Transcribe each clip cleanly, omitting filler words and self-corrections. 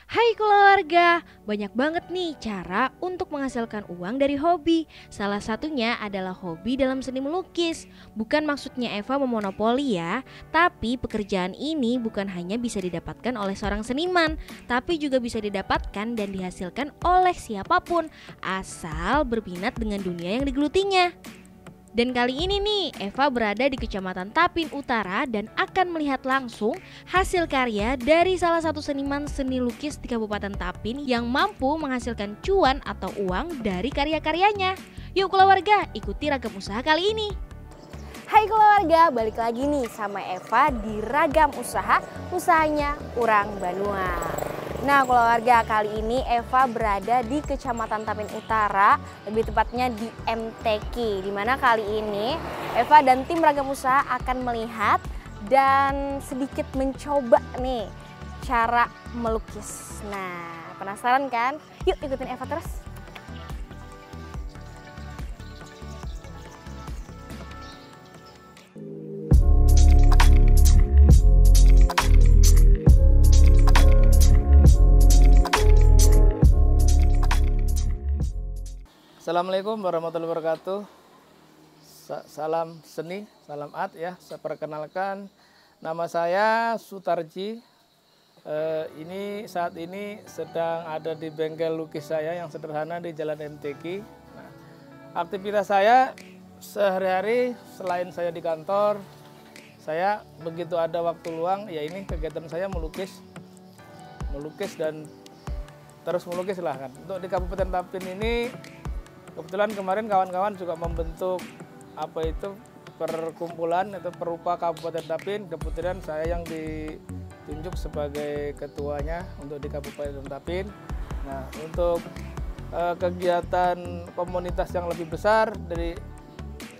Hai keluarga, banyak banget nih cara untuk menghasilkan uang dari hobi. Salah satunya adalah hobi dalam seni melukis. Bukan maksudnya Eva memonopoli ya, tapi pekerjaan ini bukan hanya bisa didapatkan oleh seorang seniman, tapi juga bisa didapatkan dan dihasilkan oleh siapapun, asal berminat dengan dunia yang digelutinya. Dan kali ini nih, Eva berada di Kecamatan Tapin Utara dan akan melihat langsung hasil karya dari salah satu seniman seni lukis di Kabupaten Tapin yang mampu menghasilkan cuan atau uang dari karya-karyanya. Yuk keluarga, ikuti ragam usaha kali ini. Hai keluarga, balik lagi nih sama Eva di ragam usaha, usahanya Urang Banua. Nah keluarga, kali ini Eva berada di Kecamatan Tapin Utara, lebih tepatnya di MTQ. Dimana kali ini Eva dan tim ragam usaha akan melihat dan sedikit mencoba nih cara melukis. Nah penasaran kan? Yuk ikutin Eva terus. Assalamualaikum warahmatullahi wabarakatuh. Salam seni, salam art ya. Saya perkenalkan, nama saya Sutarji. Saat ini sedang ada di bengkel lukis saya yang sederhana di Jalan MTQ. Nah, aktivitas saya sehari-hari selain saya di kantor, saya begitu ada waktu luang, ya ini kegiatan saya melukis dan terus melukis lah kan. Untuk di Kabupaten Tapin ini, kebetulan kemarin kawan-kawan juga membentuk perkumpulan atau perupa Kabupaten Tapin. Kebetulan saya yang ditunjuk sebagai ketuanya untuk di Kabupaten Tapin. Nah, untuk kegiatan komunitas yang lebih besar dari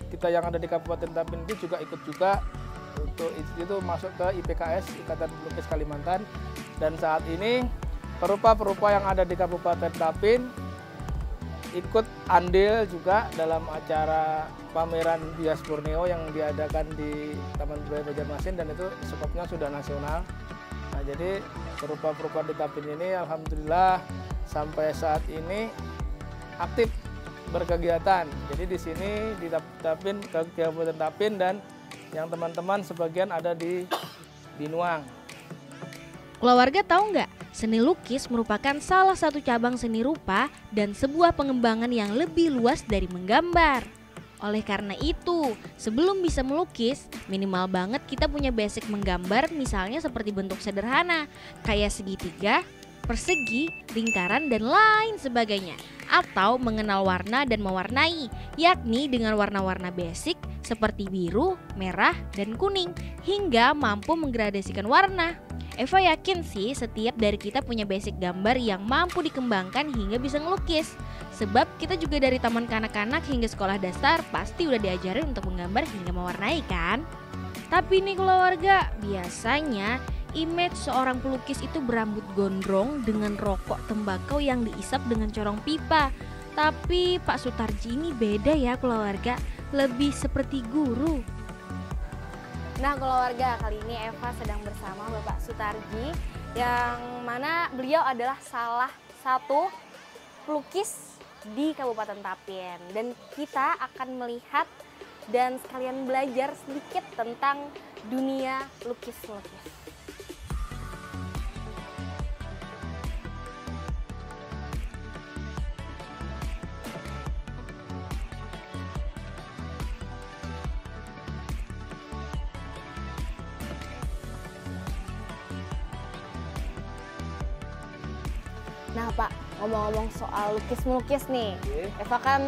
kita yang ada di Kabupaten Tapin itu juga ikut juga. Untuk itu masuk ke IPKS, Ikatan Pelukis Kalimantan. Dan saat ini perupa-perupa yang ada di Kabupaten Tapin ikut andil juga dalam acara pameran Bias Borneo yang diadakan di Taman Budaya Banjarmasin, dan itu skopnya sudah nasional. Nah, jadi perupa-perupa di Tapin ini alhamdulillah sampai saat ini aktif berkegiatan. Jadi di sini di Tapin, Kabupaten Tapin, dan yang teman-teman sebagian ada di Nuang. Keluarga tahu nggak? Seni lukis merupakan salah satu cabang seni rupa dan sebuah pengembangan yang lebih luas dari menggambar. Oleh karena itu, sebelum bisa melukis, minimal banget kita punya basic menggambar, misalnya seperti bentuk sederhana, kayak segitiga, persegi, lingkaran, dan lain sebagainya. Atau mengenal warna dan mewarnai, yakni dengan warna-warna basic seperti biru, merah, dan kuning, hingga mampu menggradasikan warna. Eva yakin sih setiap dari kita punya basic gambar yang mampu dikembangkan hingga bisa ngelukis. Sebab kita juga dari taman kanak-kanak hingga sekolah dasar pasti udah diajarin untuk menggambar hingga mewarnai kan? Tapi nih keluarga, biasanya image seorang pelukis itu berambut gondrong dengan rokok tembakau yang diisap dengan corong pipa. Tapi Pak Sutarji ini beda ya keluarga, lebih seperti guru. Nah keluarga, kali ini Eva sedang bersama Bapak Sutarji, yang mana beliau adalah salah satu pelukis di Kabupaten Tapin. Dan kita akan melihat dan sekalian belajar sedikit tentang dunia lukis-lukis. Nah Pak, ngomong-ngomong soal lukis-melukis nih, Eva kan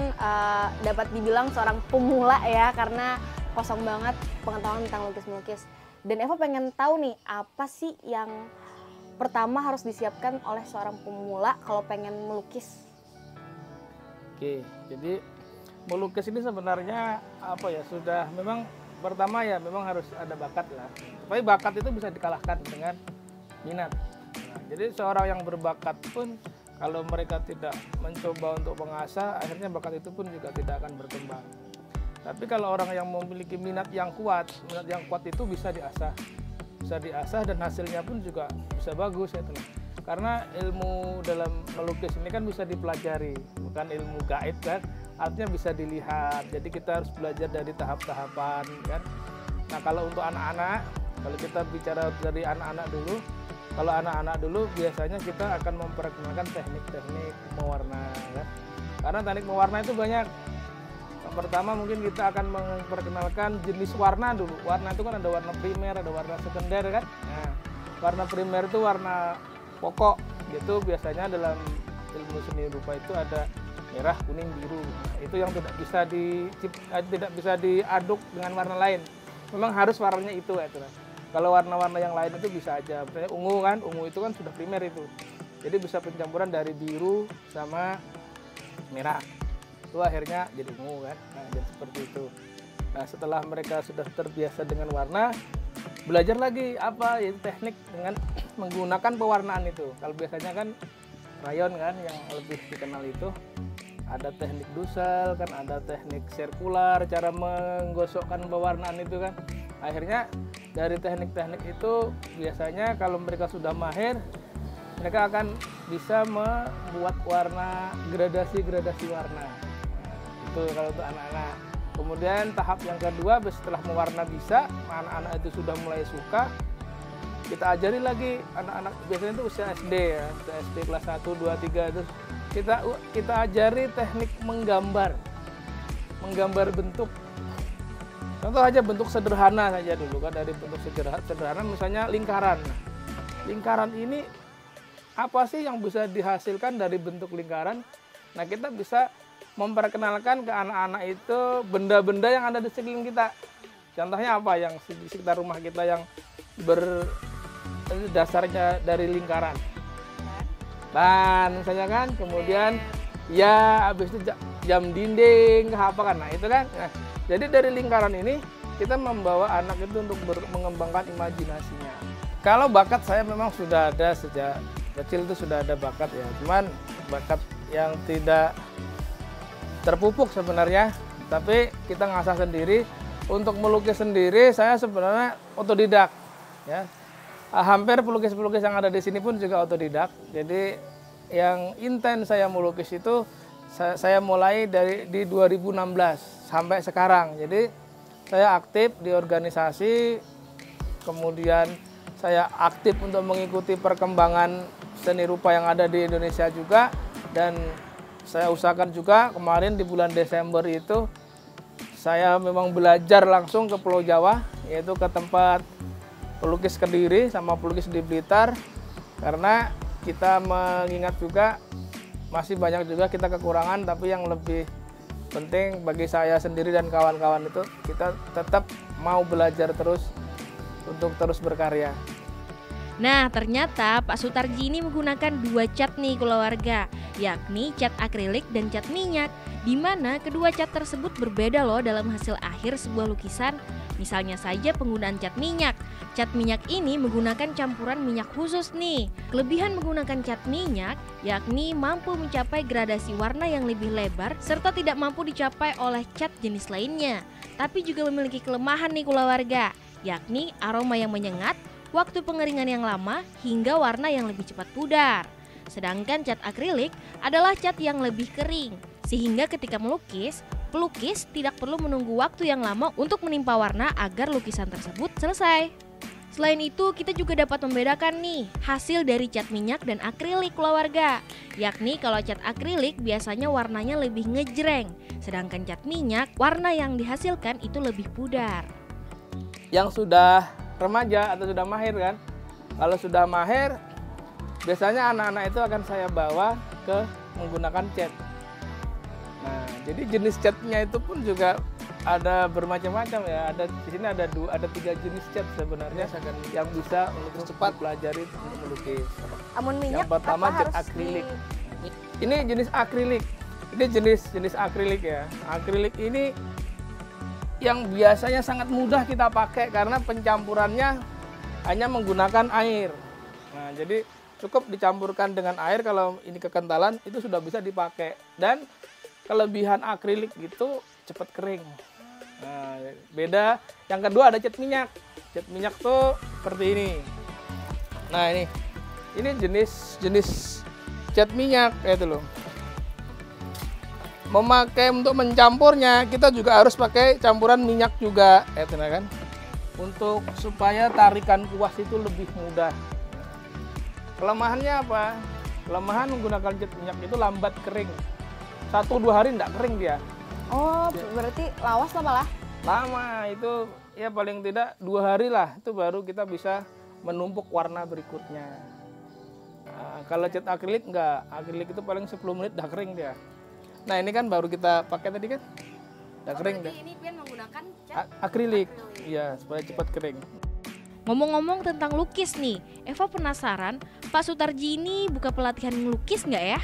dapat dibilang seorang pemula ya, karena kosong banget pengetahuan tentang lukis-melukis. Dan Eva pengen tahu nih, apa sih yang pertama harus disiapkan oleh seorang pemula kalau pengen melukis? Oke, jadi melukis ini sebenarnya sudah memang pertama ya memang harus ada bakat lah. Tapi bakat itu bisa dikalahkan dengan minat. Nah, jadi seorang yang berbakat pun kalau mereka tidak mencoba untuk mengasah, akhirnya bakat itu pun juga tidak akan berkembang. Tapi kalau orang yang memiliki minat yang kuat itu bisa diasah dan hasilnya pun juga bisa bagus ya teman. Karena ilmu dalam melukis ini kan bisa dipelajari, bukan ilmu gaib kan, artinya bisa dilihat. Jadi kita harus belajar dari tahap-tahapan kan. Nah kalau untuk anak-anak, kalau kita bicara dari anak-anak dulu, kalau anak-anak dulu biasanya kita akan memperkenalkan teknik-teknik mewarna kan. Karena teknik mewarna itu banyak. Yang pertama mungkin kita akan memperkenalkan jenis warna dulu. Warna itu kan ada warna primer, ada warna sekunder kan. Nah, warna primer itu warna pokok, itu biasanya dalam ilmu seni rupa itu ada merah, kuning, biru. Nah, itu yang tidak bisa diaduk dengan warna lain. Memang harus warnanya itu ya. Kalau warna-warna yang lain itu bisa aja. Misalnya ungu kan, ungu itu kan sudah primer itu. Jadi bisa pencampuran dari biru sama merah. Itu akhirnya jadi ungu kan. Nah, jadi seperti itu. Nah, setelah mereka sudah terbiasa dengan warna, belajar lagi apa yaitu teknik dengan menggunakan pewarnaan itu. Kalau biasanya kan rayon kan yang lebih dikenal itu ada teknik dusel kan, ada teknik sirkular, cara menggosokkan pewarnaan itu kan. Akhirnya dari teknik-teknik itu biasanya kalau mereka sudah mahir, mereka akan bisa membuat warna, gradasi-gradasi warna. Nah, itu kalau untuk anak-anak. Kemudian tahap yang kedua setelah mewarna bisa, anak-anak itu sudah mulai suka, kita ajari lagi anak-anak, biasanya itu usia SD ya, SD kelas 1, 2, 3 itu kita ajari teknik menggambar bentuk. Contoh aja bentuk sederhana saja dulu kan, dari bentuk sederhana misalnya lingkaran. Lingkaran ini apa sih yang bisa dihasilkan dari bentuk lingkaran? Nah, kita bisa memperkenalkan ke anak-anak itu benda-benda yang ada di sekeliling kita. Contohnya apa yang di sekitar rumah kita yang berdasarnya dari lingkaran. Ban misalnya kan, kemudian ya habis itu jam dinding, apa kan. Nah, itu kan. Nah, jadi dari lingkaran ini kita membawa anak itu untuk mengembangkan imajinasinya. Kalau bakat saya memang sudah ada sejak kecil, itu sudah ada bakat ya. Cuman bakat yang tidak terpupuk sebenarnya, tapi kita ngasah sendiri. Untuk melukis sendiri saya sebenarnya otodidak ya. Hampir pelukis-pelukis yang ada di sini pun juga otodidak. Jadi yang intens saya melukis itu saya mulai di 2016 sampai sekarang. Jadi saya aktif di organisasi, kemudian saya aktif untuk mengikuti perkembangan seni rupa yang ada di Indonesia juga, dan saya usahakan juga kemarin di bulan Desember itu saya memang belajar langsung ke Pulau Jawa, yaitu ke tempat pelukis Kediri sama pelukis di Blitar, karena kita mengingat juga masih banyak juga kita kekurangan, tapi yang lebih penting bagi saya sendiri dan kawan-kawan itu kita tetap mau belajar terus untuk terus berkarya. Nah, ternyata Pak Sutarji ini menggunakan dua cat nih keluarga, yakni cat akrilik dan cat minyak, di mana kedua cat tersebut berbeda loh dalam hasil akhir sebuah lukisan. Misalnya saja penggunaan cat minyak. Cat minyak ini menggunakan campuran minyak khusus nih. Kelebihan menggunakan cat minyak yakni mampu mencapai gradasi warna yang lebih lebar serta tidak mampu dicapai oleh cat jenis lainnya. Tapi juga memiliki kelemahan nih keluarga, yakni aroma yang menyengat, waktu pengeringan yang lama, hingga warna yang lebih cepat pudar. Sedangkan cat akrilik adalah cat yang lebih kering, sehingga ketika melukis, pelukis tidak perlu menunggu waktu yang lama untuk menimpa warna agar lukisan tersebut selesai. Selain itu, kita juga dapat membedakan nih hasil dari cat minyak dan akrilik keluarga. Yakni kalau cat akrilik biasanya warnanya lebih ngejreng, sedangkan cat minyak warna yang dihasilkan itu lebih pudar. Yang sudah remaja atau sudah mahir kan, kalau sudah mahir biasanya anak-anak itu akan saya bawa ke menggunakan cat. Nah, jadi jenis catnya itu pun juga ada bermacam-macam ya. Ada di sini ada 3 jenis cat sebenarnya yang bisa untuk cepat pelajari untuk melukis. Amun minyak yang pertama cat akrilik. Ini jenis akrilik. Ini jenis akrilik ya. Akrilik ini yang biasanya sangat mudah kita pakai karena pencampurannya hanya menggunakan air. Nah, jadi cukup dicampurkan dengan air, kalau ini kekentalan itu sudah bisa dipakai. Dan kelebihan akrilik gitu cepat kering. Nah, beda. Yang kedua ada cat minyak. Cat minyak tuh seperti ini. Nah, ini jenis cat minyak itu loh. Memakai untuk mencampurnya kita juga harus pakai campuran minyak juga itu kan. Untuk supaya tarikan kuas itu lebih mudah. Kelemahannya apa? Kelemahan menggunakan cat minyak itu lambat kering. 1-2 hari tidak kering dia. Oh, berarti lawas lama lah? Lama, itu ya paling tidak 2 hari lah. Itu baru kita bisa menumpuk warna berikutnya. Nah, kalau cat akrilik enggak. Akrilik itu paling 10 menit dah kering dia. Nah ini kan baru kita pakai tadi kan. Udah kering dah. Ini Pian menggunakan cat Akrilik. Iya, supaya cepat kering. Ngomong-ngomong tentang lukis nih, Eva penasaran Pak Sutarji ini buka pelatihan melukis nggak ya?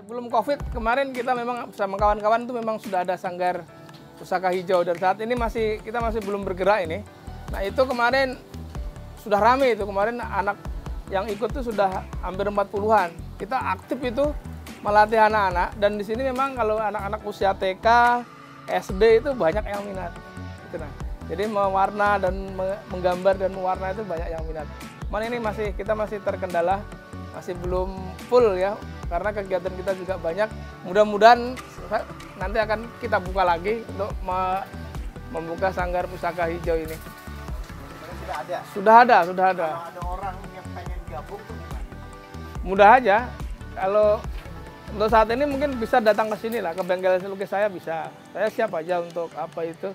Sebelum COVID kemarin kita memang sama kawan-kawan itu memang sudah ada sanggar pusaka hijau, dan saat ini kita masih belum bergerak ini. Nah itu kemarin sudah rame itu, kemarin anak yang ikut itu sudah hampir 40-an. Kita aktif itu melatih anak-anak, dan di sini memang kalau anak-anak usia TK, SD itu banyak yang minat. Gitu nah. Jadi mewarna dan menggambar dan mewarna itu banyak yang minat. Cuman ini kita masih terkendala, masih belum full ya, karena kegiatan kita juga banyak. Mudah-mudahan nanti akan kita buka lagi untuk membuka sanggar pusaka hijau ini. Sudah ada. Sudah ada. Kalau ada orang yang pengen gabung tuh gimana? Mudah aja. Kalau untuk saat ini mungkin bisa datang ke sini lah, ke bengkel lukis saya bisa. Saya siap aja untuk apa itu,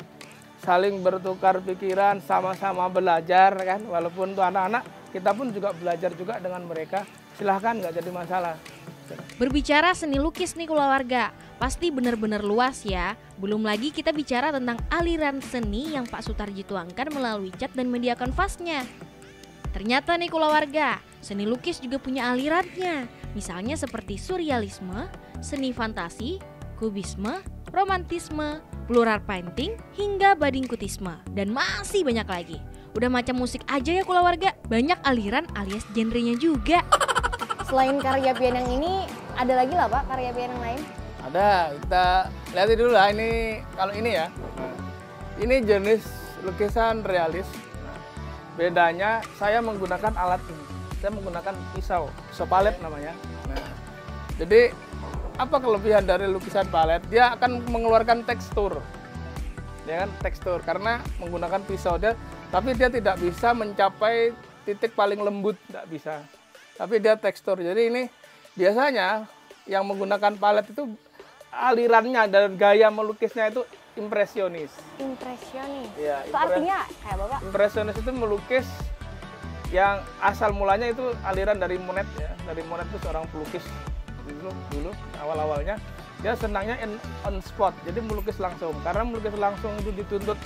saling bertukar pikiran, sama-sama belajar kan. Walaupun untuk anak-anak, kita pun juga belajar juga dengan mereka. Silahkan, nggak jadi masalah. Berbicara seni lukis nih keluarga, pasti benar-benar luas ya. Belum lagi kita bicara tentang aliran seni yang Pak Sutarji tuangkan melalui cat dan media kanvasnya. Ternyata nih keluarga, seni lukis juga punya alirannya. Misalnya seperti surrealisme, seni fantasi, kubisme, romantisme, plural painting, hingga badingkutisme, dan masih banyak lagi. Udah macam musik aja ya keluarga, banyak aliran alias genrenya juga. Selain karya Pian yang ini, ada lagi lah Pak karya Pian yang lain? Ada, kita lihat dulu lah. Ini kalau ini ya, ini jenis lukisan realis. Bedanya saya menggunakan alat ini. Saya menggunakan pisau palet namanya. Nah, jadi apa kelebihan dari lukisan palet? Dia akan mengeluarkan tekstur, ya kan, tekstur karena menggunakan pisau dia, tapi dia tidak bisa mencapai titik paling lembut, tidak bisa. Tapi dia tekstur. Jadi ini biasanya yang menggunakan palet itu alirannya dan gaya melukisnya itu impresionis. Impresionis? Ya, itu artinya kayak Bapak? Impresionis itu melukis yang asal mulanya itu aliran dari Monet ya. Dari Monet itu seorang pelukis dulu awal-awalnya. Dia senangnya on spot, jadi melukis langsung. Karena melukis langsung itu dituntut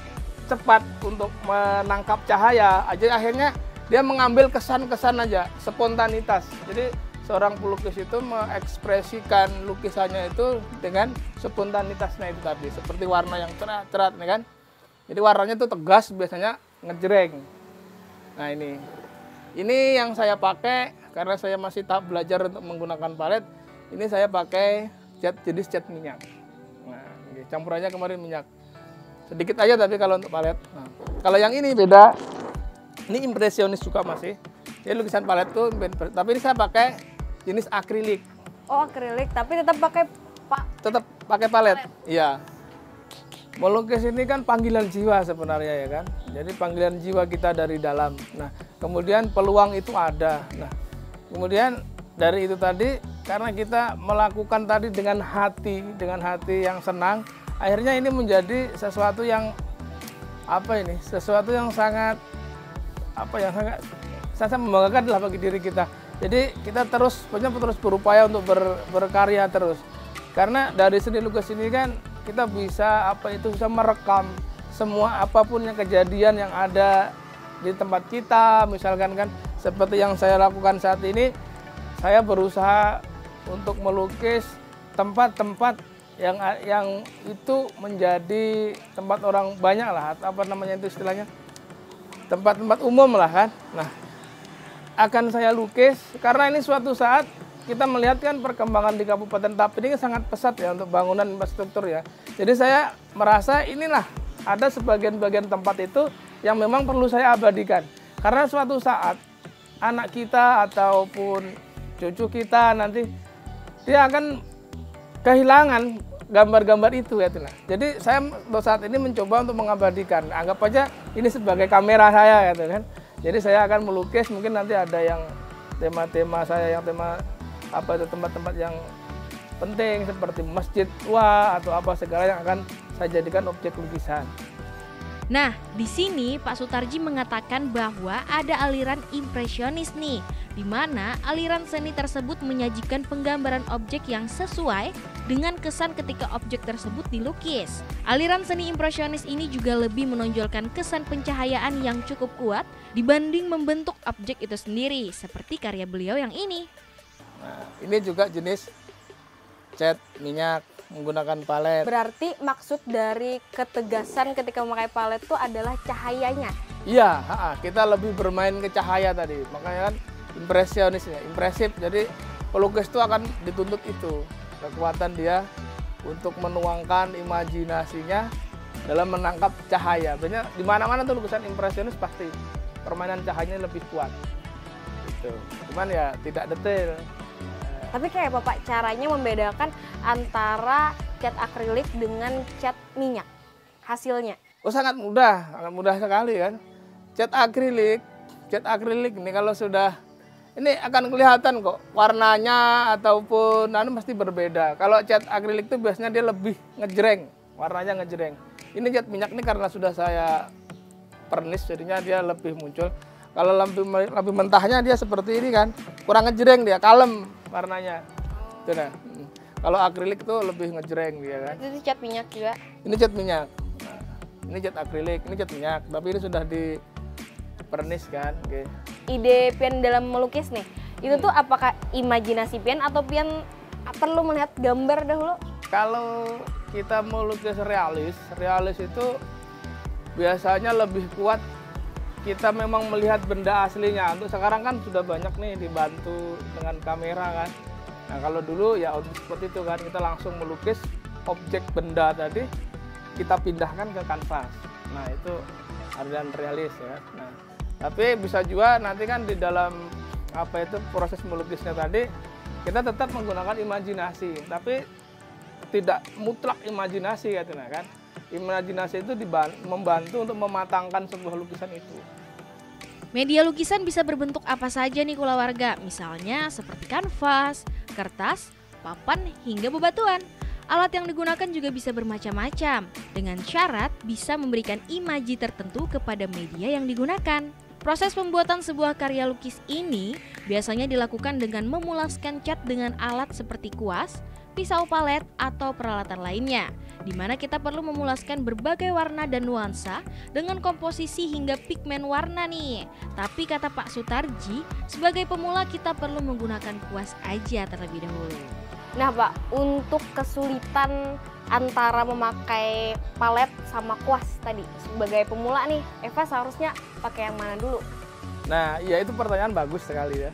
cepat untuk menangkap cahaya. Akhirnya dia mengambil kesan-kesan aja, spontanitas. Jadi seorang pelukis itu mengekspresikan lukisannya itu dengan spontanitasnya itu tadi, seperti warna yang cerah-cerah, ya kan? Jadi warnanya itu tegas, biasanya ngejreng. Nah ini yang saya pakai karena saya masih tahap belajar untuk menggunakan palet. Ini saya pakai jenis cat minyak. Nah, campurannya kemarin minyak. Sedikit aja tapi kalau untuk palet. Nah, kalau yang ini beda. Ini impresionis juga masih. Jadi lukisan palet tuh, tapi ini saya pakai jenis akrilik. Oh akrilik, tapi tetap pakai Tetap pakai palet. Iya. Melukis ini kan panggilan jiwa sebenarnya ya kan. Jadi panggilan jiwa kita dari dalam. Nah, kemudian peluang itu ada. Nah, kemudian dari itu tadi karena kita melakukan tadi dengan hati yang senang, akhirnya ini menjadi sesuatu yang sesuatu yang sangat sangat membanggakan lah bagi diri kita. Jadi kita terus berupaya untuk berkarya terus. Karena dari seni lukis ini kan kita bisa bisa merekam semua apapun yang kejadian yang ada di tempat kita. Misalkan kan seperti yang saya lakukan saat ini, saya berusaha untuk melukis tempat-tempat yang itu menjadi tempat orang banyak lah, itu istilahnya tempat-tempat umum lah kan. Nah, akan saya lukis karena ini suatu saat kita melihat kan perkembangan di Kabupaten Tapin ini sangat pesat ya untuk bangunan infrastruktur ya. Jadi saya merasa inilah ada sebagian-bagian tempat itu yang memang perlu saya abadikan. Karena suatu saat anak kita ataupun cucu kita nanti dia akan kehilangan gambar-gambar itu ya. Jadi saya saat ini mencoba untuk mengabadikan. Anggap aja ini sebagai kamera saya gitu kan. Jadi saya akan melukis, mungkin nanti ada yang tema-tema saya yang tema apa itu tempat-tempat yang penting seperti masjid tua atau apa segala yang akan saya jadikan objek lukisan. Nah, di sini Pak Sutarji mengatakan bahwa ada aliran impresionis nih, di mana aliran seni tersebut menyajikan penggambaran objek yang sesuai dengan kesan ketika objek tersebut dilukis. Aliran seni impresionis ini juga lebih menonjolkan kesan pencahayaan yang cukup kuat dibanding membentuk objek itu sendiri, seperti karya beliau yang ini. Nah, ini juga jenis cat minyak menggunakan palet. Berarti maksud dari ketegasan ketika memakai palet itu adalah cahayanya. Iya, kita lebih bermain ke cahaya tadi. Makanya kan impresionis ya, impresif. Jadi pelukis itu akan dituntut itu, kekuatan dia untuk menuangkan imajinasinya dalam menangkap cahaya. Biasanya di mana-mana tuh lukisan impresionis pasti permainan cahayanya lebih kuat. Gitu. Cuman ya tidak detail. Tapi kayak Bapak caranya membedakan antara cat akrilik dengan cat minyak hasilnya? Oh sangat mudah sekali kan. Cat akrilik ini kalau sudah ini akan kelihatan kok warnanya ataupun pasti berbeda. Kalau cat akrilik itu biasanya dia lebih ngejreng, warnanya ngejreng. Ini cat minyak ini karena sudah saya pernis jadinya dia lebih muncul. Kalau lebih mentahnya dia seperti ini kan, kurang ngejreng dia, kalem warnanya. Itu nah. Kalau akrilik itu lebih ngejreng dia kan. Itu cat minyak juga. Ini cat minyak. Nah, ini cat akrilik, ini cat minyak, tapi ini sudah di pernis kan. Oke. Ide Pian dalam melukis nih, itu tuh apakah imajinasi Pian atau Pian perlu melihat gambar dahulu? Kalau kita melukis realis itu biasanya lebih kuat kita memang melihat benda aslinya. Untuk sekarang kan sudah banyak nih dibantu dengan kamera kan. Nah kalau dulu ya seperti itu kan, kita langsung melukis objek benda tadi, kita pindahkan ke kanvas. Nah itu aliran realis ya. Nah, tapi bisa juga nanti kan di dalam proses melukisnya tadi, kita tetap menggunakan imajinasi, tapi tidak mutlak imajinasi ya kan. Imajinasi itu membantu untuk mematangkan sebuah lukisan itu. Media lukisan bisa berbentuk apa saja nih kulawarga, misalnya seperti kanvas, kertas, papan, hingga bebatuan. Alat yang digunakan juga bisa bermacam-macam, dengan syarat bisa memberikan imaji tertentu kepada media yang digunakan. Proses pembuatan sebuah karya lukis ini biasanya dilakukan dengan memulaskan cat dengan alat seperti kuas, pisau palet, atau peralatan lainnya, di mana kita perlu memulaskan berbagai warna dan nuansa dengan komposisi hingga pigmen warna nih. Tapi kata Pak Sutarji, sebagai pemula kita perlu menggunakan kuas aja terlebih dahulu. Nah Pak, untuk kesulitan antara memakai palet sama kuas tadi, sebagai pemula nih, Eva seharusnya pakai yang mana dulu? Nah, ya itu pertanyaan bagus sekali ya.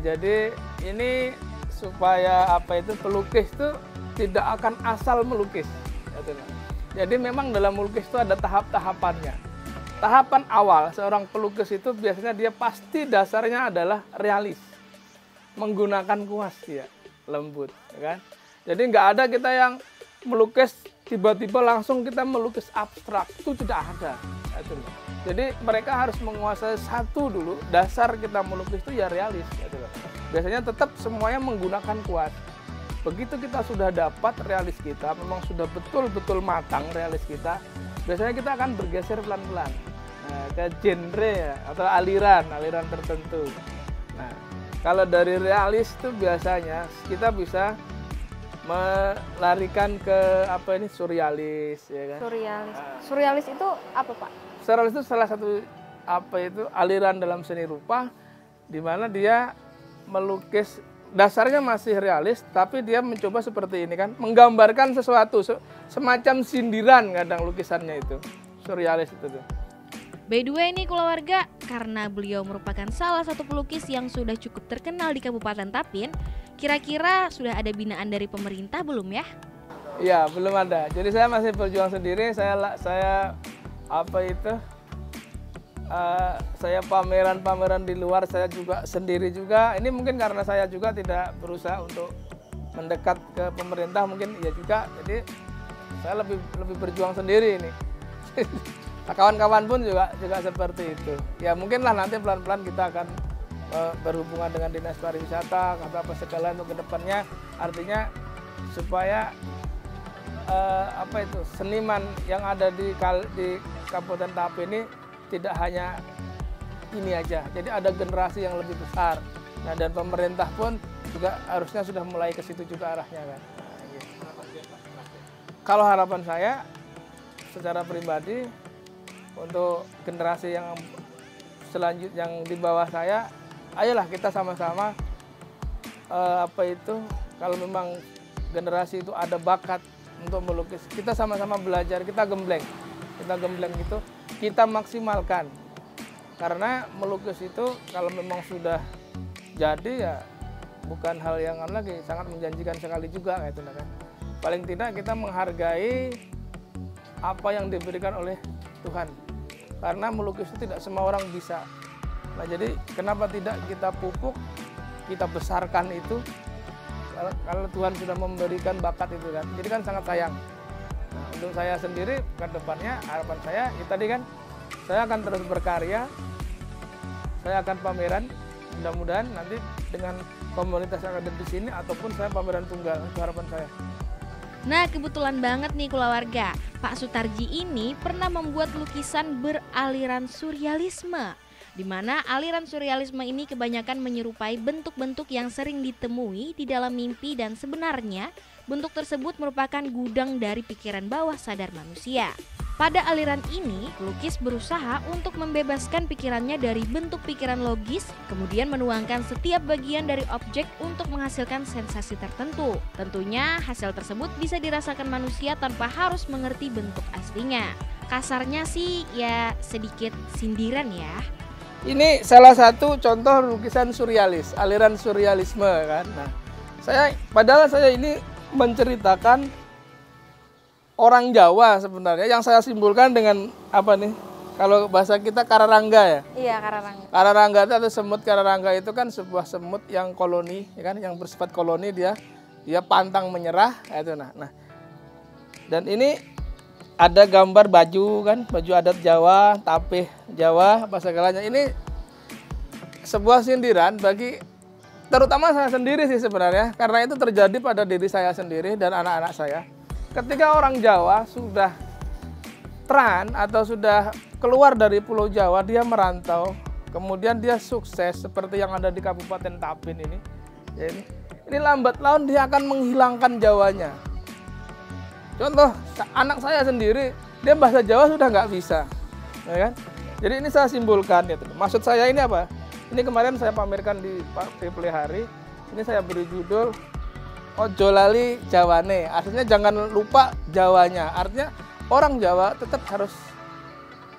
Jadi ini supaya pelukis itu tidak akan asal melukis. Jadi memang dalam melukis itu ada tahap-tahapannya. Tahapan awal seorang pelukis itu biasanya dia pasti dasarnya adalah realis, menggunakan kuas ya, lembut, kan? Jadi nggak ada kita yang melukis tiba-tiba langsung kita melukis abstrak, itu tidak ada. Jadi mereka harus menguasai satu dulu, dasar kita melukis itu ya realis. Biasanya tetap semuanya menggunakan kuas. Begitu kita sudah dapat realis kita, memang sudah betul-betul matang realis kita, biasanya kita akan bergeser pelan-pelan ke genre ya, atau aliran tertentu. Nah, kalau dari realis itu biasanya kita bisa melarikan ke surrealis ya kan. Surrealis itu apa Pak? Surrealis itu salah satu aliran dalam seni rupa di mana dia melukis dasarnya masih realis, tapi dia mencoba seperti ini kan, menggambarkan sesuatu semacam sindiran kadang lukisannya itu. Surrealis itu tuh. By the way nih kulawarga, karena beliau merupakan salah satu pelukis yang sudah cukup terkenal di Kabupaten Tapin, kira-kira sudah ada binaan dari pemerintah belum ya? Iya, belum ada. Jadi saya masih berjuang sendiri. Saya saya pameran-pameran di luar, saya juga sendiri juga. Ini mungkin karena saya juga tidak berusaha untuk mendekat ke pemerintah, mungkin ya juga. Jadi saya lebih berjuang sendiri ini. Kawan-kawan pun juga seperti itu. Ya mungkinlah nanti pelan-pelan kita akan berhubungan dengan dinas pariwisata, apa segala untuk kedepannya. Artinya supaya seniman yang ada di Kabupaten Tapi ini tidak hanya ini aja. Jadi ada generasi yang lebih besar. Nah, dan pemerintah pun juga harusnya sudah mulai ke situ juga arahnya kan. Nah, gitu. Kalau harapan saya secara pribadi untuk generasi yang selanjutnya yang di bawah saya, ayolah kita sama-sama kalau memang generasi itu ada bakat untuk melukis, kita sama-sama belajar, kita gembleng gitu, kita maksimalkan. Karena melukis itu kalau memang sudah jadi ya bukan hal yang lagi, sangat menjanjikan sekali juga gitu kan. Paling tidak kita menghargai apa yang diberikan oleh Tuhan. Karena melukis itu tidak semua orang bisa. Nah, jadi kenapa tidak kita pupuk, kita besarkan itu kalau Tuhan sudah memberikan bakat itu kan. Jadi kan sangat sayang. Nah, untuk saya sendiri ke depannya harapan saya ya tadi kan, saya akan terus berkarya. Saya akan pameran, mudah-mudahan nanti dengan komunitas yang ada di sini ataupun saya pameran tunggal, itu harapan saya. Nah, kebetulan banget nih keluarga, Pak Sutarji ini pernah membuat lukisan beraliran surrealisme, di mana aliran surrealisme ini kebanyakan menyerupai bentuk-bentuk yang sering ditemui di dalam mimpi dan sebenarnya bentuk tersebut merupakan gudang dari pikiran bawah sadar manusia. Pada aliran ini, pelukis berusaha untuk membebaskan pikirannya dari bentuk pikiran logis, kemudian menuangkan setiap bagian dari objek untuk menghasilkan sensasi tertentu. Tentunya hasil tersebut bisa dirasakan manusia tanpa harus mengerti bentuk aslinya. Kasarnya sih ya sedikit sindiran ya. Ini salah satu contoh lukisan surrealis, aliran surrealisme kan. Nah, padahal saya ini menceritakan orang Jawa sebenarnya, yang saya simpulkan dengan apa nih? Kalau bahasa kita kararangga ya. Iya, kararangga. Kararangga itu atau semut kararangga itu kan sebuah semut yang koloni, ya kan, yang bersifat koloni, dia pantang menyerah, itu nah. Dan ini ada gambar baju kan, baju adat Jawa, tapih Jawa, apa segalanya. Ini sebuah sindiran bagi terutama saya sendiri sih sebenarnya, karena itu terjadi pada diri saya sendiri dan anak-anak saya. Ketika orang Jawa sudah atau sudah keluar dari Pulau Jawa, dia merantau, kemudian dia sukses seperti yang ada di Kabupaten Tapin ini. Ya ini lambat laun dia akan menghilangkan Jawanya. Contoh, anak saya sendiri, dia bahasa Jawa sudah nggak bisa, ya kan? Jadi ini saya simpulkan, ya. Maksud saya ini apa? Ini kemarin saya pamerkan di Pelihari. Ini saya beri judul Ojo lali Jawane, artinya jangan lupa Jawanya. Artinya orang Jawa tetap harus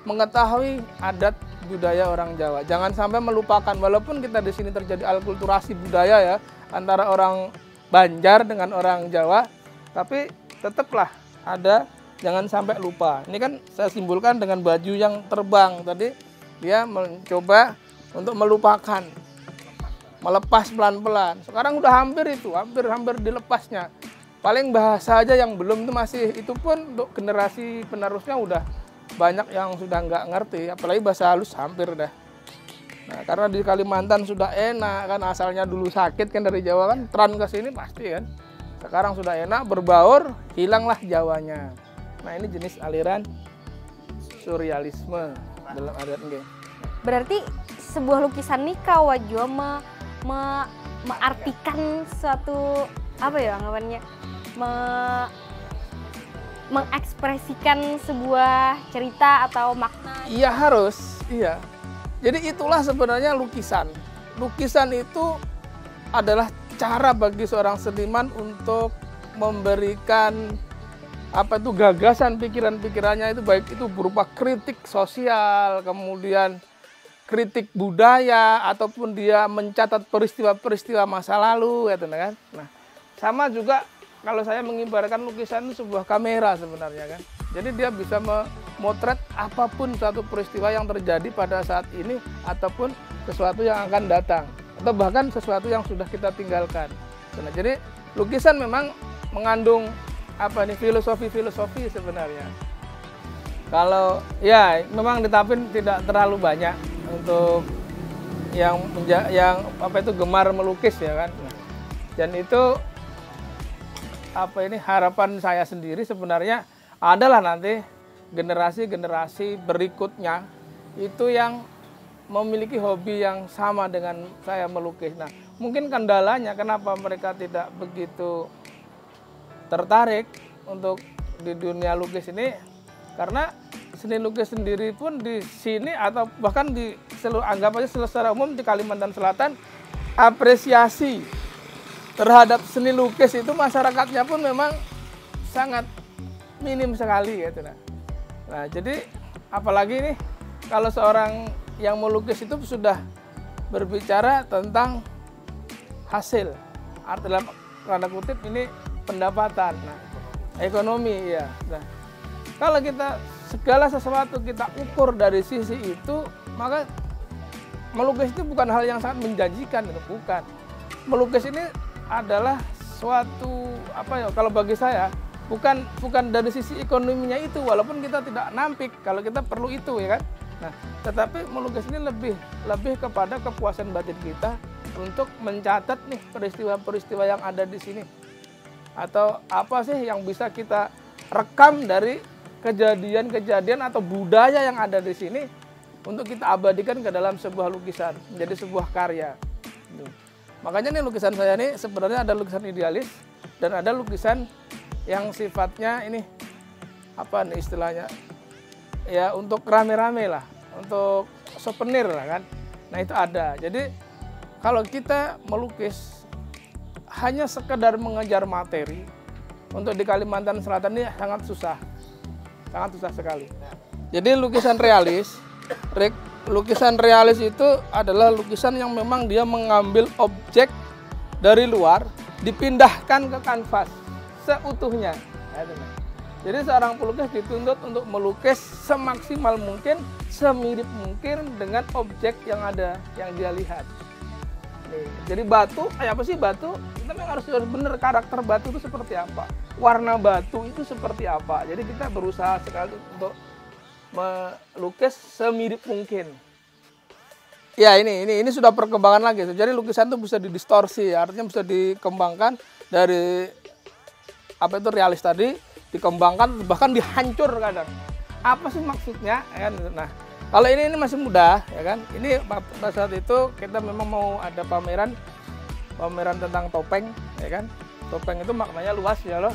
mengetahui adat budaya orang Jawa. Jangan sampai melupakan, walaupun kita di sini terjadi alkulturasi budaya ya antara orang Banjar dengan orang Jawa, tapi tetaplah ada, jangan sampai lupa. Ini kan saya simpulkan dengan baju yang terbang tadi, dia mencoba untuk melupakan, melepas pelan-pelan. Sekarang udah hampir dilepasnya. Paling bahasa aja yang belum itu masih, itu pun untuk generasi penerusnya udah banyak yang sudah nggak ngerti, apalagi bahasa halus hampir dah. Nah, karena di Kalimantan sudah enak kan, asalnya dulu sakit kan dari Jawa kan, tran ke sini pasti kan. Sekarang sudah enak, berbaur, hilanglah Jawanya. Nah, ini jenis aliran surrealisme dalam adat nggih. Berarti sebuah lukisan nih Wajo mengartikan suatu apa ya anggapannya, mengekspresikan sebuah cerita atau makna. Iya harus, iya. Jadi itulah sebenarnya lukisan. Lukisan itu adalah cara bagi seorang seniman untuk memberikan gagasan pikiran-pikirannya itu, baik itu berupa kritik sosial, kemudian kritik budaya, ataupun dia mencatat peristiwa-peristiwa masa lalu, gitu kan. Nah, sama juga kalau saya mengibaratkan lukisan itu sebuah kamera sebenarnya kan. Jadi dia bisa motret apapun suatu peristiwa yang terjadi pada saat ini ataupun sesuatu yang akan datang atau bahkan sesuatu yang sudah kita tinggalkan. Nah, jadi lukisan memang mengandung filosofi sebenarnya. Kalau ya memang di Tapin tidak terlalu banyak untuk yang gemar melukis ya kan. Dan itu harapan saya sendiri sebenarnya adalah nanti generasi-generasi berikutnya itu yang memiliki hobi yang sama dengan saya melukis. Nah, mungkin kendalanya kenapa mereka tidak begitu tertarik untuk di dunia lukis ini, karena seni lukis sendiri pun di sini atau bahkan di anggap aja secara umum di Kalimantan Selatan, apresiasi terhadap seni lukis itu masyarakatnya pun memang sangat minim sekali gitu. Nah, jadi apalagi nih kalau seorang yang melukis itu sudah berbicara tentang hasil, dalam tanda kutip ini pendapatan, ekonomi ya. Nah, kalau kita segala sesuatu kita ukur dari sisi itu, maka melukis itu bukan hal yang sangat menjanjikan, itu bukan. Melukis ini adalah suatu kalau bagi saya bukan dari sisi ekonominya itu, walaupun kita tidak nampik kalau kita perlu itu ya kan. Nah, tetapi melukis ini lebih kepada kepuasan batin kita untuk mencatat nih peristiwa-peristiwa yang ada di sini. Atau apa sih yang bisa kita rekam dari kejadian-kejadian atau budaya yang ada di sini untuk kita abadikan ke dalam sebuah lukisan, menjadi sebuah karya. Makanya nih lukisan saya ini sebenarnya ada lukisan idealis dan ada lukisan yang sifatnya ini istilahnya ya untuk rame-rame lah, untuk souvenir lah kan. Nah, itu ada. Jadi kalau kita melukis hanya sekedar mengejar materi untuk di Kalimantan Selatan ini sangat susah sekali. Jadi lukisan realis itu adalah lukisan yang memang dia mengambil objek dari luar dipindahkan ke kanvas seutuhnya. Jadi seorang pelukis dituntut untuk melukis semaksimal mungkin, semirip mungkin dengan objek yang ada, yang dia lihat. Jadi batu, apa sih batu? Kita memang harus benar karakter batu itu seperti apa, warna batu itu seperti apa. Jadi kita berusaha sekali untuk melukis semirip mungkin. Ya ini sudah perkembangan lagi. Jadi lukisan itu bisa didistorsi, artinya bisa dikembangkan dari realis tadi, dikembangkan bahkan dihancur kadang. Apa sih maksudnya? Nah, kalau ini masih mudah, ya kan? Ini pada saat itu kita memang mau ada pameran tentang topeng, ya kan? Topeng itu maknanya luas ya loh.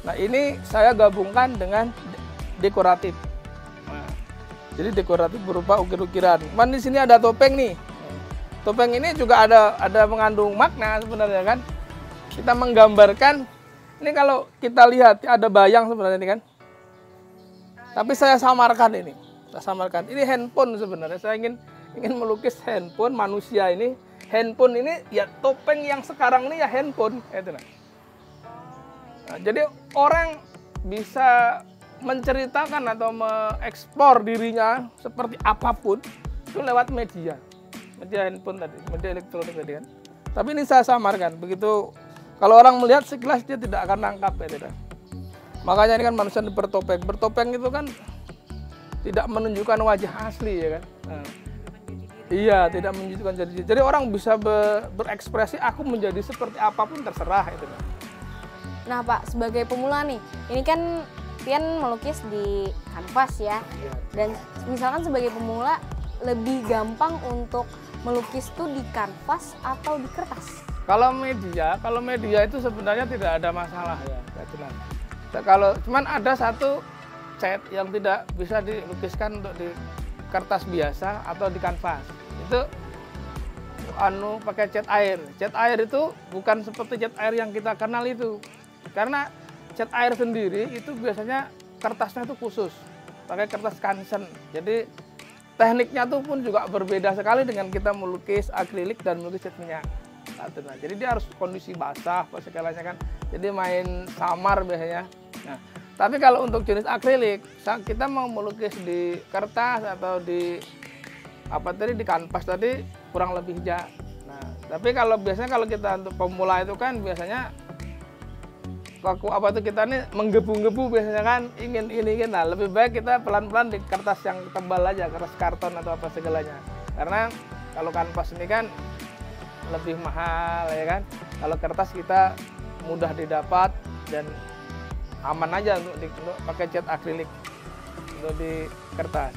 Nah, ini saya gabungkan dengan dekoratif. Nah, jadi dekoratif berupa ukir-ukiran. Di sini ada topeng nih. Topeng ini juga ada mengandung makna sebenarnya kan. Kita menggambarkan. Ini kalau kita lihat ada bayang sebenarnya ini kan. Tapi saya samarkan ini. Ini handphone sebenarnya. Saya ingin melukis handphone manusia ini. Handphone ini ya topeng yang sekarang ini ya handphone. Nah, jadi orang bisa menceritakan atau mengeksplor dirinya seperti apapun itu lewat media handphone tadi, media elektronik tadi kan. Tapi ini saya samarkan. Begitu kalau orang melihat sekilas dia tidak akan nangkap ya. Makanya ini kan manusia bertopeng. Bertopeng itu kan tidak menunjukkan wajah asli ya kan. Nah, iya, tidak menunjukkan jadi orang bisa berekspresi aku menjadi seperti apapun terserah itu. Nah Pak, sebagai pemula nih, ini kan Pian melukis di kanvas ya. Dan misalkan sebagai pemula lebih gampang untuk melukis tuh di kanvas atau di kertas? Kalau media itu sebenarnya tidak ada masalah ya. Kalau cuman ada satu cat yang tidak bisa dilukiskan untuk di kertas biasa atau di kanvas. Itu pakai cat air. Cat air itu bukan seperti cat air yang kita kenal itu. Karena cat air sendiri itu biasanya kertasnya itu khusus, pakai kertas kansen. Jadi tekniknya tuh pun juga berbeda sekali dengan kita melukis akrilik dan melukis cat minyak. Nah, jadi dia harus kondisi basah, segalanya kan. Jadi main samar biasanya. Nah, Tapi kalau untuk jenis akrilik, kita mau melukis di kertas atau di di kanvas tadi kurang lebih ja. Nah, tapi kalau biasanya kalau kita untuk pemula itu kan biasanya kita nih menggebu-gebu biasanya kan ingin. Nah, lebih baik kita pelan-pelan di kertas yang tebal aja, kertas karton atau apa segalanya. Karena kalau kanvas ini kan lebih mahal ya kan. Kalau kertas kita mudah didapat dan aman aja untuk pakai cat akrilik untuk di kertas.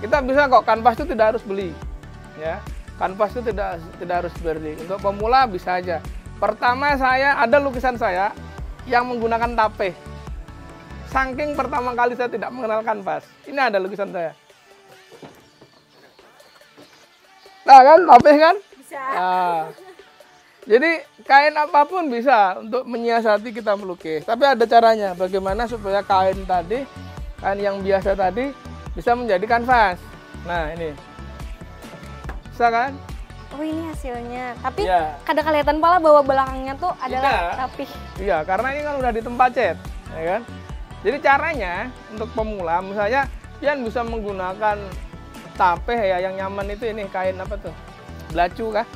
Kita bisa kok, kanvas itu tidak harus beli, ya. Kanvas itu tidak harus beli. Untuk pemula bisa aja. Pertama ada lukisan saya yang menggunakan tape. Saking pertama kali saya tidak mengenal kanvas. Ini ada lukisan saya. Nah kan, tape kan? Bisa. Nah, jadi kain apapun bisa untuk menyiasati kita melukis. Tapi ada caranya, bagaimana supaya kain yang biasa tadi bisa menjadi kanvas. Nah ini, bisa kan? Oh ini hasilnya. Tapi kadang kelihatan pala bahwa belakangnya tuh adalah rapih. Iya, karena ini kan udah ditempa cat, ya kan? Jadi caranya untuk pemula, misalnya pian bisa menggunakan tape ya yang nyaman itu ini kain apa tuh? Belacu kah?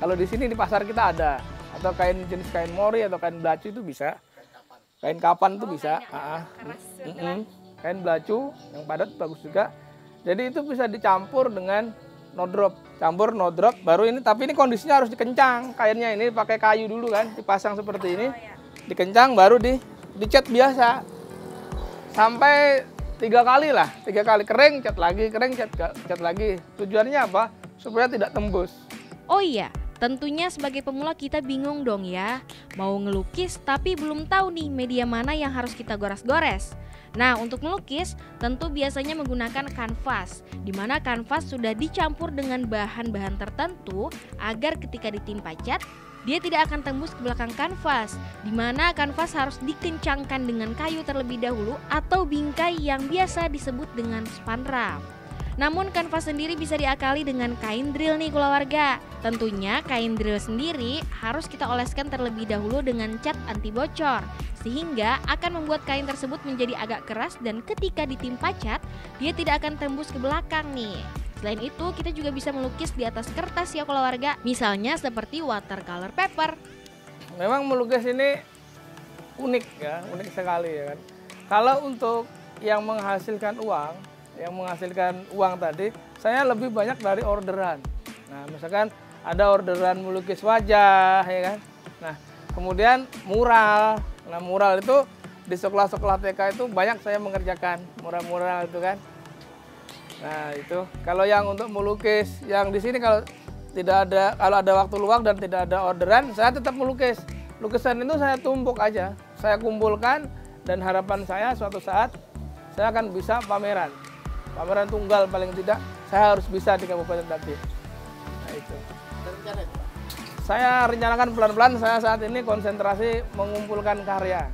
Kalau di sini di pasar kita ada, atau jenis kain mori atau kain belacu itu bisa. Kain kapan tuh bisa. Kain belacu yang padat bagus juga. Jadi itu bisa dicampur dengan no drop, baru ini. Tapi ini kondisinya harus dikencang. Kainnya ini pakai kayu dulu kan, dipasang seperti ini, dikencang baru dicat biasa sampai 3 kali lah, 3 kali kering, cat lagi, kering, cat lagi. Tujuannya apa? Supaya tidak tembus. Oh iya, tentunya sebagai pemula kita bingung dong ya, mau ngelukis tapi belum tahu nih media mana yang harus kita gores-gores. Nah, untuk melukis tentu biasanya menggunakan kanvas, di mana kanvas sudah dicampur dengan bahan-bahan tertentu agar ketika ditimpa cat, dia tidak akan tembus ke belakang kanvas, di mana kanvas harus dikencangkan dengan kayu terlebih dahulu atau bingkai yang biasa disebut dengan spanram. Namun kanvas sendiri bisa diakali dengan kain drill nih keluarga. Tentunya kain drill sendiri harus kita oleskan terlebih dahulu dengan cat anti bocor, sehingga akan membuat kain tersebut menjadi agak keras dan ketika ditimpa cat, dia tidak akan tembus ke belakang nih. Selain itu, kita juga bisa melukis di atas kertas ya keluarga, misalnya seperti watercolor paper. Memang melukis ini unik ya, unik sekali ya kan. Kalau untuk yang menghasilkan uang tadi, saya lebih banyak dari orderan. Nah, misalkan ada orderan melukis wajah, ya kan. Nah, kemudian mural. Nah, mural itu di sekolah-sekolah TK itu banyak saya mengerjakan mural-mural itu kan. Nah, itu kalau yang untuk melukis yang di sini kalau ada waktu luang dan tidak ada orderan, saya tetap melukis. Lukisan itu saya tumpuk aja, saya kumpulkan dan harapan saya suatu saat saya akan bisa pameran tunggal paling tidak saya harus bisa di Kabupaten Tapin. Nah itu. Saya rencanakan pelan-pelan, saya saat ini konsentrasi mengumpulkan karya.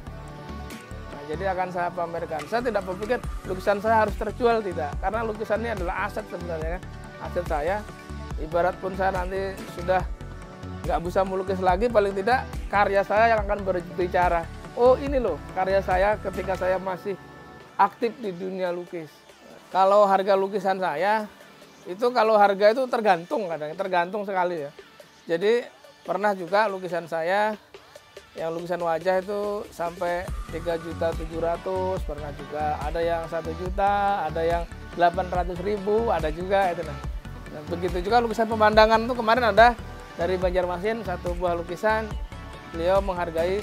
Nah, jadi akan saya pamerkan. Saya tidak berpikir lukisan saya harus terjual, tidak. Karena lukisan ini adalah aset sebenarnya kan. Aset saya, ibarat pun saya nanti sudah nggak bisa melukis lagi, paling tidak karya saya yang akan berbicara. Oh ini loh karya saya ketika saya masih aktif di dunia lukis. Kalau harga lukisan saya, itu kalau harga itu tergantung sekali ya. Jadi pernah juga lukisan saya, yang lukisan wajah itu sampai 3.700.000, pernah juga ada yang 1 juta, ada yang 800.000, ada juga itu nah. Dan begitu juga lukisan pemandangan itu kemarin ada dari Banjarmasin satu buah lukisan, beliau menghargai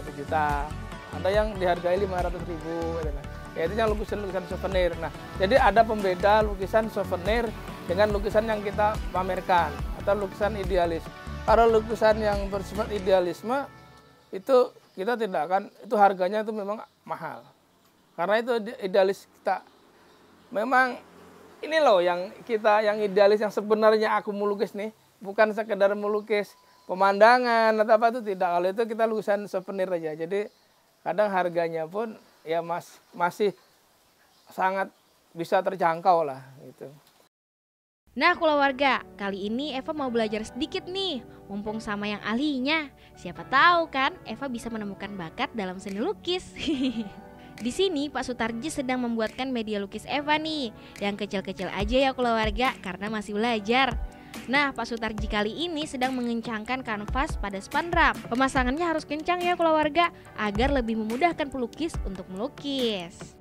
1 juta, ada yang dihargai 500.000 gitu nah. Ya itu yang lukisan-lukisan souvenir. Nah, jadi ada pembeda lukisan souvenir dengan lukisan yang kita pamerkan atau lukisan idealis. Kalau lukisan yang bersifat idealisme itu kita tidak akan, itu harganya itu memang mahal. Karena itu idealis kita. Memang ini loh yang idealis yang sebenarnya aku melukis nih, bukan sekedar melukis pemandangan atau apa itu tidak. Kalau itu kita lukisan souvenir aja. Jadi kadang harganya pun ya masih sangat bisa terjangkau lah gitu. Nah keluarga, kali ini Eva mau belajar sedikit nih, mumpung sama yang ahlinya. Siapa tahu kan Eva bisa menemukan bakat dalam seni lukis. Di sini Pak Sutarji sedang membuatkan media lukis Eva nih, yang kecil-kecil aja ya keluarga karena masih belajar. Nah, Pak Sutarji kali ini sedang mengencangkan kanvas pada spanduk. Pemasangannya harus kencang ya keluarga agar lebih memudahkan pelukis untuk melukis.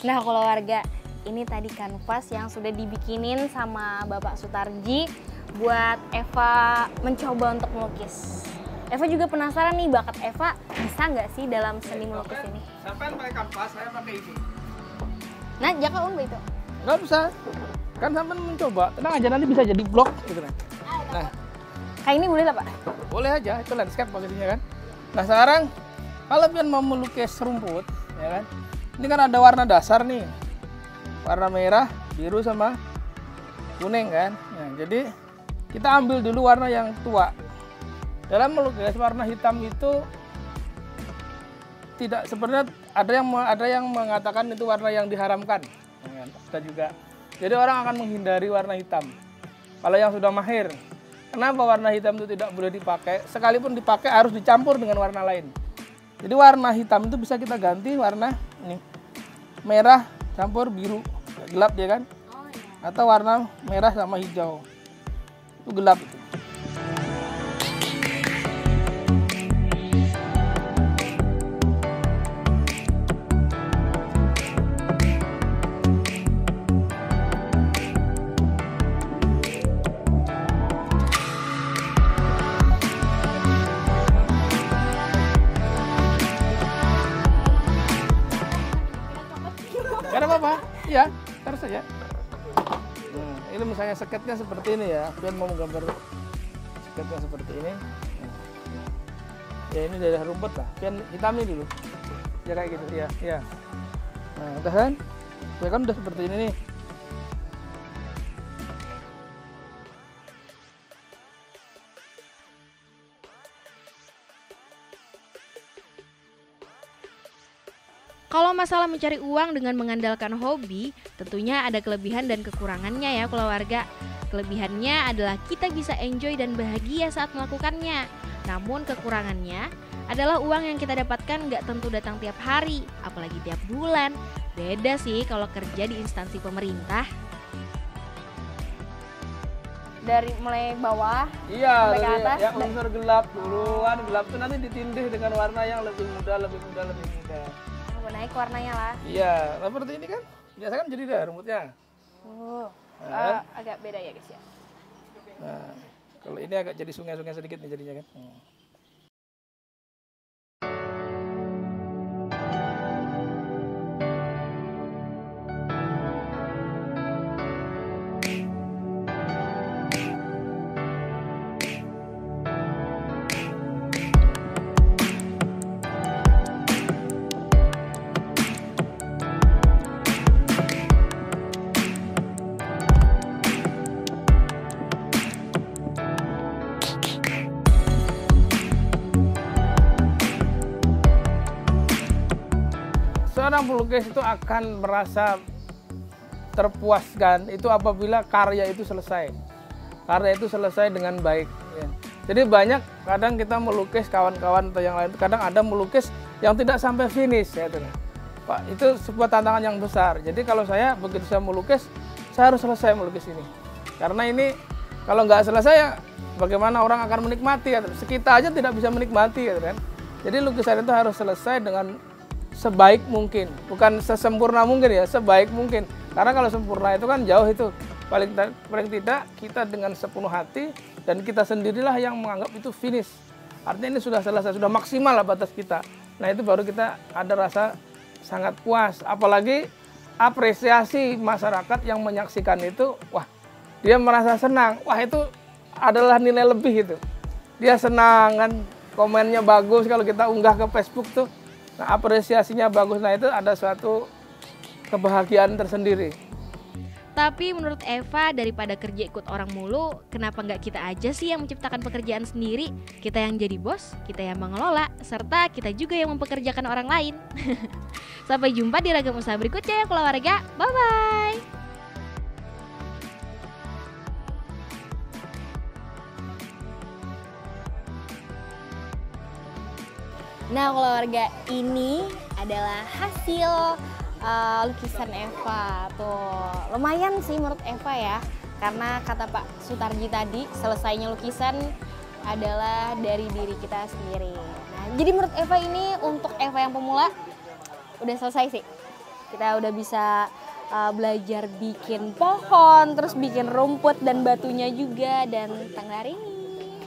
Nah keluarga, ini tadi kanvas yang sudah dibikinin sama Bapak Sutarji buat Eva mencoba untuk melukis. Eva juga penasaran nih, bakat Eva bisa nggak sih dalam seni melukis ini? Sampai pakai kanvas, saya pakai ini. Nah, jangan itu. Nggak bisa. Kan sampai mencoba, tenang aja nanti bisa jadi blok gitu kan. Nah, Kayak ini boleh tak Pak? boleh aja, itu landscape posisinya kan. Nah sekarang, kalau pian mau melukis rumput, ya kan. Ini kan ada warna dasar nih. Warna merah, biru sama kuning kan. Nah, jadi kita ambil dulu warna yang tua. Dalam melukis warna hitam itu tidak sebenarnya ada yang mengatakan itu warna yang diharamkan. Ya kan? Ada juga. Jadi orang akan menghindari warna hitam. Kalau yang sudah mahir, kenapa warna hitam itu tidak boleh dipakai? Sekalipun dipakai harus dicampur dengan warna lain. Jadi warna hitam itu bisa kita ganti warna ini merah campur biru, gelap ya kan? Atau warna merah sama hijau, itu gelap itu. Gak ada apa-apa, iya, terus saja. Nah, ini misalnya sketnya seperti ini ya, Pian mau menggambar sketnya seperti ini. Ya ini daerah rumput lah, Pian hitami dulu. Ya kayak gitu, ya. Nah, udah kan? Ya kan udah seperti ini nih. Kalau masalah mencari uang dengan mengandalkan hobi, tentunya ada kelebihan dan kekurangannya ya keluarga. Kelebihannya adalah kita bisa enjoy dan bahagia saat melakukannya. Namun kekurangannya adalah uang yang kita dapatkan nggak tentu datang tiap hari, apalagi tiap bulan. Beda sih kalau kerja di instansi pemerintah. Dari mulai bawah Iya, sampai ke atas. ya unsur gelap duluan, gelap itu nanti ditindih dengan warna yang lebih muda. Naik warnanya lah. Iya, seperti ini kan, biasa kan jadi dah rumputnya. Oh, Nah. agak beda ya guys ya. Nah, kalau ini agak jadi sungai-sungai sedikit nih jadinya kan. Seorang pelukis itu akan merasa terpuaskan itu apabila karya itu selesai. Karya itu selesai dengan baik. Ya. Jadi banyak kadang kita melukis kawan-kawan atau yang lain, kadang ada melukis yang tidak sampai finish. Ya, itu. Pak, itu sebuah tantangan yang besar. Jadi kalau saya begitu saya melukis, saya harus selesai melukis ini. Karena ini kalau nggak selesai ya bagaimana orang akan menikmati. Ya. Kita aja tidak bisa menikmati. Ya, kan? Jadi lukisan itu harus selesai dengan sebaik mungkin, bukan sesempurna mungkin ya, sebaik mungkin. Karena kalau sempurna itu kan jauh itu. Paling tidak kita dengan sepenuh hati dan kita sendirilah yang menganggap itu finish. Artinya ini sudah selesai, sudah maksimal lah batas kita. Nah itu baru kita ada rasa sangat puas. Apalagi apresiasi masyarakat yang menyaksikan itu, wah dia merasa senang. Wah itu adalah nilai lebih itu. Dia senang kan, komennya bagus kalau kita unggah ke Facebook tuh. Nah, apresiasinya bagus, nah itu ada suatu kebahagiaan tersendiri. Tapi menurut Eva, daripada kerja ikut orang mulu, kenapa nggak kita aja sih yang menciptakan pekerjaan sendiri? Kita yang jadi bos, kita yang mengelola, serta kita juga yang mempekerjakan orang lain. Sampai jumpa di ragam usaha berikutnya ya keluarga. Bye-bye! Nah keluarga, ini adalah hasil lukisan Eva. Tuh, lumayan sih menurut Eva ya. Karena kata Pak Sutarji tadi, selesainya lukisan adalah dari diri kita sendiri. Nah, jadi menurut Eva ini untuk Eva yang pemula udah selesai sih. Kita udah bisa belajar bikin pohon, terus bikin rumput dan batunya juga, dan tanggal hari ini.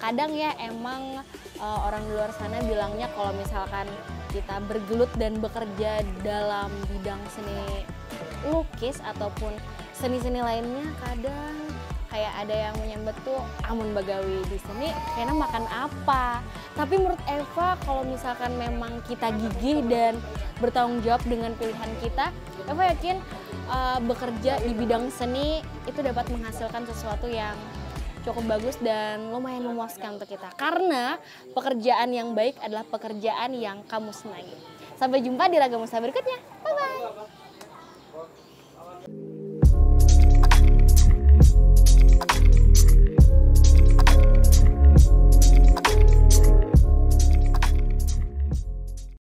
Kadang ya emang orang di luar sana bilangnya kalau misalkan kita bergelut dan bekerja dalam bidang seni lukis ataupun seni-seni lainnya, kadang kayak ada yang menyambat tuh amun bagawi di seni kayaknya makan apa. Tapi menurut Eva kalau misalkan memang kita gigih dan bertanggung jawab dengan pilihan kita, Eva yakin bekerja di bidang seni itu dapat menghasilkan sesuatu yang cukup bagus dan lumayan memuaskan untuk kita. Karena pekerjaan yang baik adalah pekerjaan yang kamu senangi. Sampai jumpa di Ragam Usaha berikutnya. Bye-bye.